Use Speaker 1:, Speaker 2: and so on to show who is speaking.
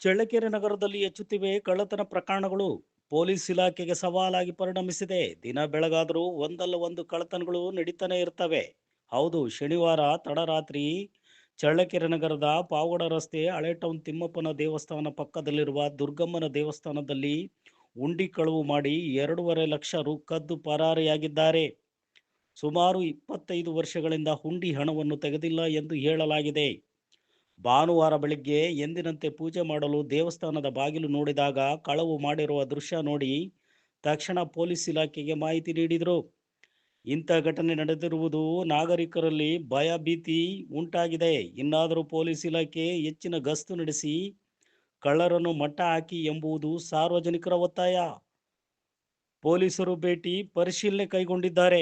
Speaker 1: ಚಳ್ಳಕೆರೆ ನಗರದಲ್ಲಿ ಹೆಚ್ಚುತ್ತಿವೆ ಕಳ್ಳತನ ಪ್ರಕರಣಗಳು. ಪೊಲೀಸ್ ಇಲಾಖೆಗೆ ಸವಾಲಾಗಿ ಪರಿಣಮಿಸಿದೆ. ದಿನ ಬೆಳಗಾದರೂ ಒಂದಲ್ಲ ಒಂದು ಕಳ್ಳತನಗಳು ನಡೀತಾನೆ ಇರ್ತವೆ. ಹೌದು, ಶನಿವಾರ ತಡರಾತ್ರಿ ಚಳ್ಳಕೆರೆ ನಗರದ ಪಾವಗಡ ರಸ್ತೆ ಹಳೆ ಟೌನ್ ತಿಮ್ಮಪ್ಪನ ದೇವಸ್ಥಾನ ಪಕ್ಕದಲ್ಲಿರುವ ದುರ್ಗಮ್ಮನ ದೇವಸ್ಥಾನದಲ್ಲಿ ಹುಂಡಿ ಕಳವು ಮಾಡಿ 2.5 ಲಕ್ಷ ರು ಕದ್ದು ಪರಾರಿಯಾಗಿದ್ದಾರೆ. ಸುಮಾರು 25 ವರ್ಷಗಳಿಂದ ಹುಂಡಿ ಹಣವನ್ನು ತೆಗೆದಿಲ್ಲ ಎಂದು ಹೇಳಲಾಗಿದೆ. ಭಾನುವಾರ ಬೆಳಿಗ್ಗೆ ಎಂದಿನಂತೆ ಪೂಜೆ ಮಾಡಲು ದೇವಸ್ಥಾನದ ಬಾಗಿಲು ನೋಡಿದಾಗ ಕಳವು ಮಾಡಿರುವ ದೃಶ್ಯ ನೋಡಿ ತಕ್ಷಣ ಪೊಲೀಸ್ ಇಲಾಖೆಗೆ ಮಾಹಿತಿ ನೀಡಿದರು. ಇಂಥ ಘಟನೆ ನಡೆದಿರುವುದು ನಾಗರಿಕರಲ್ಲಿ ಭಯ ಭೀತಿ ಉಂಟಾಗಿದೆ. ಇನ್ನಾದರೂ ಪೊಲೀಸ್ ಇಲಾಖೆ ಹೆಚ್ಚಿನ ಗಸ್ತು ನಡೆಸಿ ಕಳ್ಳರನ್ನು ಮಟ್ಟ ಹಾಕಿ ಎಂಬುದು ಸಾರ್ವಜನಿಕರ ಒತ್ತಾಯ. ಪೊಲೀಸರು ಭೇಟಿ ಪರಿಶೀಲನೆ ಕೈಗೊಂಡಿದ್ದಾರೆ.